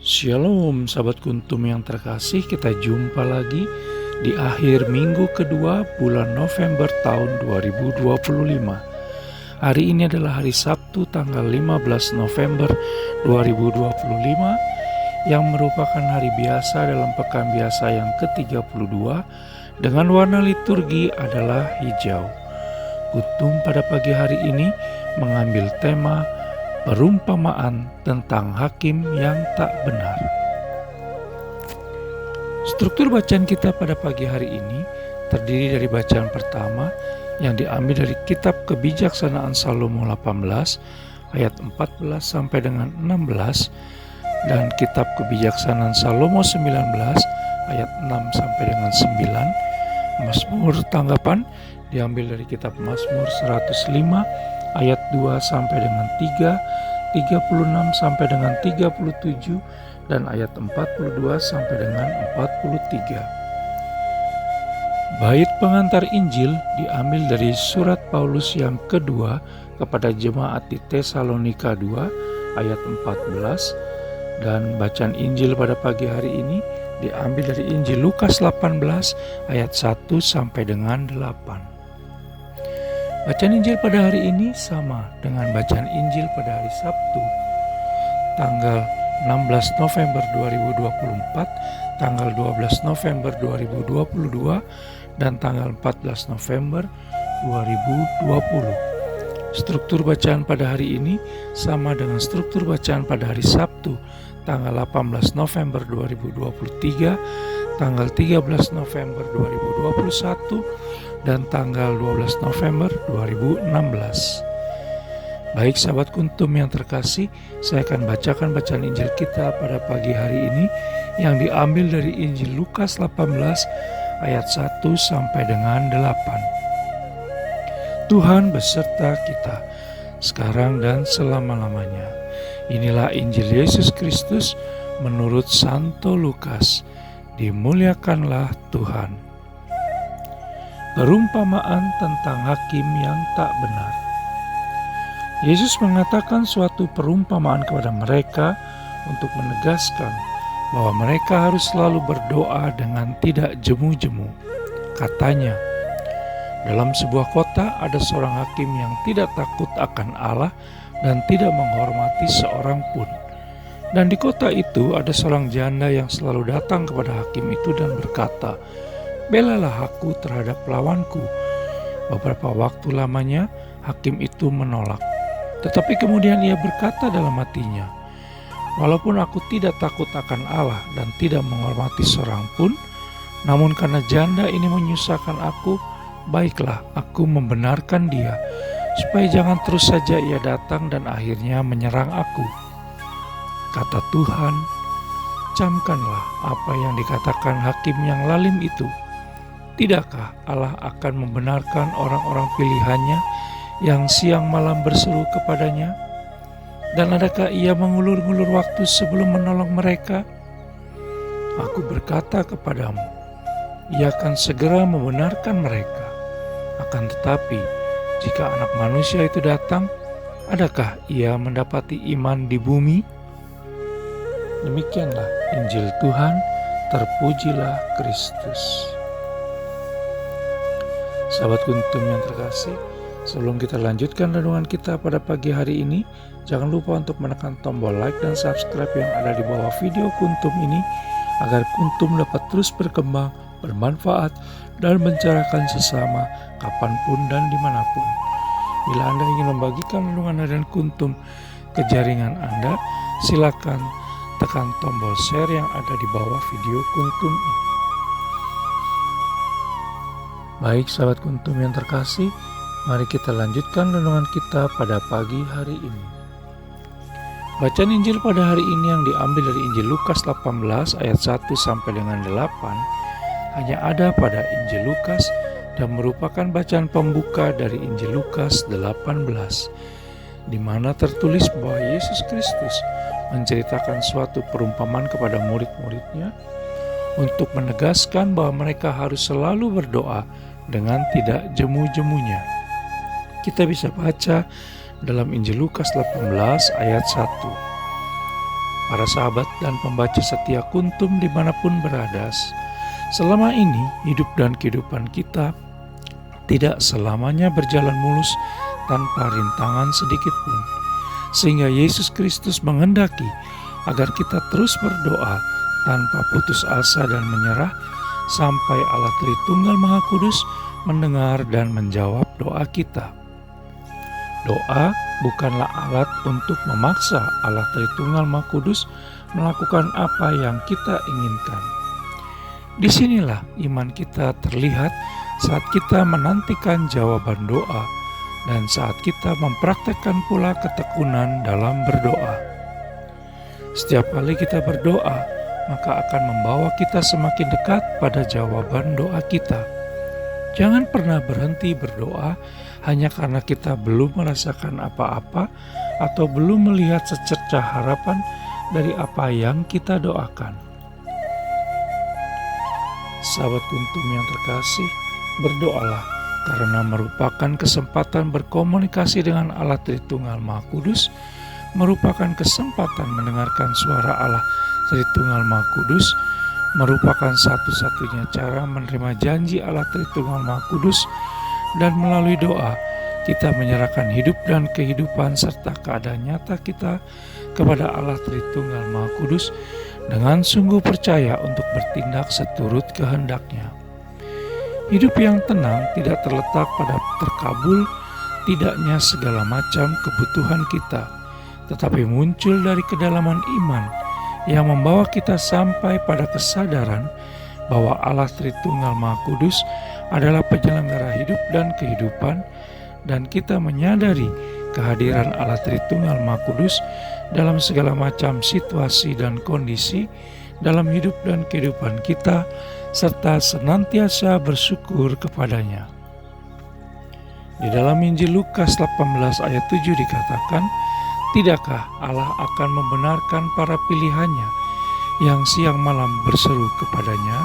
Shalom sahabat kuntum yang terkasih, kita jumpa lagi di akhir minggu kedua bulan November tahun 2025. Hari ini adalah hari Sabtu tanggal 15 November 2025 yang merupakan hari biasa dalam pekan biasa yang ke-32 dengan warna liturgi adalah hijau. Kuntum pada pagi hari ini mengambil tema perumpamaan tentang hakim yang tak benar. Struktur bacaan kita pada pagi hari ini terdiri dari bacaan pertama yang diambil dari kitab Kebijaksanaan Salomo 18 ayat 14 sampai dengan 16 dan kitab Kebijaksanaan Salomo 19 ayat 6 sampai dengan 9. Mazmur tanggapan diambil dari kitab Mazmur 105 ayat 2 sampai dengan 3, 36 sampai dengan 37 dan ayat 42 sampai dengan 43. Bait pengantar Injil diambil dari surat Paulus yang kedua kepada jemaat di Tesalonika 2 ayat 14 dan bacaan Injil pada pagi hari ini diambil dari Injil Lukas 18 ayat 1 sampai dengan 8. Bacaan Injil pada hari ini sama dengan bacaan Injil pada hari Sabtu, tanggal 16 November 2024, tanggal 12 November 2022, dan tanggal 14 November 2020. Struktur bacaan pada hari ini sama dengan struktur bacaan pada hari Sabtu, tanggal 18 November 2023, tanggal 13 November 2021, dan tanggal 12 November 2016. Baik sahabat kuntum yang terkasih, saya akan bacakan bacaan Injil kita pada pagi hari ini yang diambil dari Injil Lukas 18 ayat 1 sampai dengan 8. Tuhan beserta kita sekarang dan selama-lamanya. Inilah Injil Yesus Kristus menurut Santo Lukas. Dimuliakanlah Tuhan. Perumpamaan tentang hakim yang tak benar. Yesus mengatakan suatu perumpamaan kepada mereka untuk menegaskan bahwa mereka harus selalu berdoa dengan tidak jemu-jemu. Katanya, dalam sebuah kota ada seorang hakim yang tidak takut akan Allah dan tidak menghormati seorang pun. Dan di kota itu ada seorang janda yang selalu datang kepada hakim itu dan berkata, "Belalah aku terhadap lawanku." Beberapa waktu lamanya hakim itu menolak. Tetapi kemudian ia berkata dalam hatinya, "Walaupun aku tidak takut akan Allah dan tidak menghormati seorang pun, namun karena janda ini menyusahkan aku, baiklah aku membenarkan dia, supaya jangan terus saja ia datang dan akhirnya menyerang aku." Kata Tuhan, "Camkanlah apa yang dikatakan hakim yang lalim itu. Tidakkah Allah akan membenarkan orang-orang pilihannya yang siang malam berseru kepadanya? Dan adakah ia mengulur-ngulur waktu sebelum menolong mereka? Aku berkata kepadamu, ia akan segera membenarkan mereka. Akan tetapi, jika Anak Manusia itu datang, adakah ia mendapati iman di bumi?" Demikianlah Injil Tuhan, terpujilah Kristus. Sahabat kuntum yang terkasih, sebelum kita lanjutkan renungan kita pada pagi hari ini, jangan lupa untuk menekan tombol like dan subscribe yang ada di bawah video kuntum ini, agar kuntum dapat terus berkembang, bermanfaat, dan mencerahkan sesama kapanpun dan dimanapun. Bila Anda ingin membagikan renungan harian kuntum ke jaringan Anda, silakan tekan tombol share yang ada di bawah video kuntum ini. Baik sahabat kuntum yang terkasih, mari kita lanjutkan renungan kita pada pagi hari ini. Bacaan Injil pada hari ini yang diambil dari Injil Lukas 18 ayat 1 sampai dengan 8 hanya ada pada Injil Lukas dan merupakan bacaan pembuka dari Injil Lukas 18, di mana tertulis bahwa Yesus Kristus menceritakan suatu perumpamaan kepada murid-muridnya untuk menegaskan bahwa mereka harus selalu berdoa dengan tidak jemu-jemunya. Kita bisa baca dalam Injil Lukas 18 ayat 1. para sahabat dan pembaca setia Kuntum dimanapun berada. Selama ini hidup dan kehidupan kita tidak selamanya berjalan mulus tanpa rintangan sedikit pun. Sehingga Yesus Kristus menghendaki agar kita terus berdoa tanpa putus asa dan menyerah sampai Allah Tritunggal Maha Kudus mendengar dan menjawab doa kita. Doa bukanlah alat untuk memaksa Allah Tritunggal Maha Kudus melakukan apa yang kita inginkan. Disinilah iman kita terlihat saat kita menantikan jawaban doa dan saat kita mempraktekkan pula ketekunan dalam berdoa. Setiap kali kita berdoa, maka akan membawa kita semakin dekat pada jawaban doa kita. Jangan pernah berhenti berdoa hanya karena kita belum merasakan apa-apa atau belum melihat secercah harapan dari apa yang kita doakan. Sahabat Kuntum yang terkasih, berdoalah karena merupakan kesempatan berkomunikasi dengan Allah Tritunggal Maha Kudus, merupakan kesempatan mendengarkan suara Allah Tritunggal Maha Kudus, merupakan satu-satunya cara menerima janji Allah Tritunggal Maha Kudus, dan melalui doa kita menyerahkan hidup dan kehidupan serta keadaan nyata kita kepada Allah Tritunggal Maha Kudus dengan sungguh percaya untuk bertindak seturut kehendak-Nya. Hidup yang tenang tidak terletak pada terkabul tidaknya segala macam kebutuhan kita, tetapi muncul dari kedalaman iman yang membawa kita sampai pada kesadaran bahwa Allah Tritunggal Maha Kudus adalah penyelenggara hidup dan kehidupan, dan kita menyadari kehadiran Allah Tritunggal Maha Kudus dalam segala macam situasi dan kondisi dalam hidup dan kehidupan kita, serta senantiasa bersyukur kepadanya. Di dalam Injil Lukas 18 ayat 7 dikatakan, "Tidakkah Allah akan membenarkan para pilihannya yang siang malam berseru kepadanya?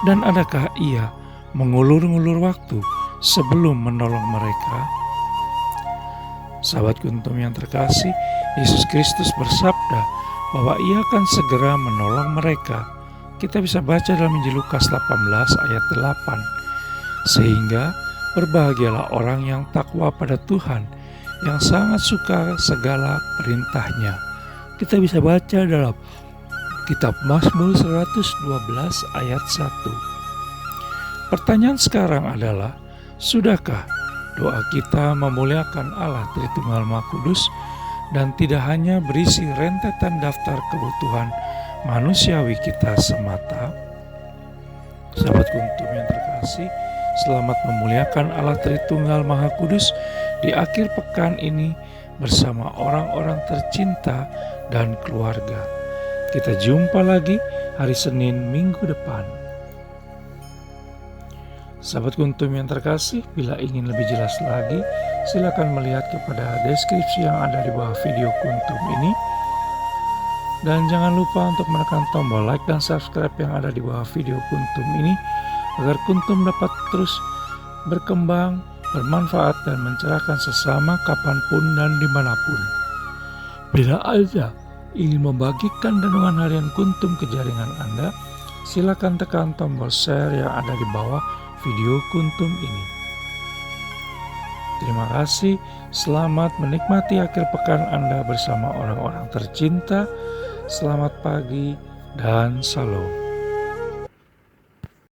Dan adakah Ia mengulur-ngulur waktu sebelum menolong mereka?" Sahabat Kuntum yang terkasih, Yesus Kristus bersabda bahwa Ia akan segera menolong mereka. Kita bisa baca dalam Injil Lukas 18 ayat 8. Sehingga berbahagialah orang yang takwa pada Tuhan, yang sangat suka segala perintah-Nya. Kita bisa baca dalam kitab Mazmur 112 ayat 1. Pertanyaan sekarang adalah, sudahkah doa kita memuliakan Allah Tritunggal Maha Kudus dan tidak hanya berisi rentetan daftar kebutuhan manusiawi kita semata? Sahabat Kuntum yang terkasih, selamat memuliakan Allah Tritunggal Maha Kudus di akhir pekan ini bersama orang-orang tercinta dan keluarga. Kita jumpa lagi hari Senin minggu depan. Sahabat Kuntum yang terkasih, bila ingin lebih jelas lagi, silakan melihat kepada deskripsi yang ada di bawah video Kuntum ini. Dan jangan lupa untuk menekan tombol like dan subscribe yang ada di bawah video Kuntum ini, agar Kuntum dapat terus berkembang, bermanfaat, dan mencerahkan sesama kapanpun dan dimanapun. Bila Anda ingin membagikan renungan harian Kuntum ke jaringan Anda, silakan tekan tombol share yang ada di bawah video Kuntum ini. Terima kasih, selamat menikmati akhir pekan Anda bersama orang-orang tercinta. Selamat pagi dan salam.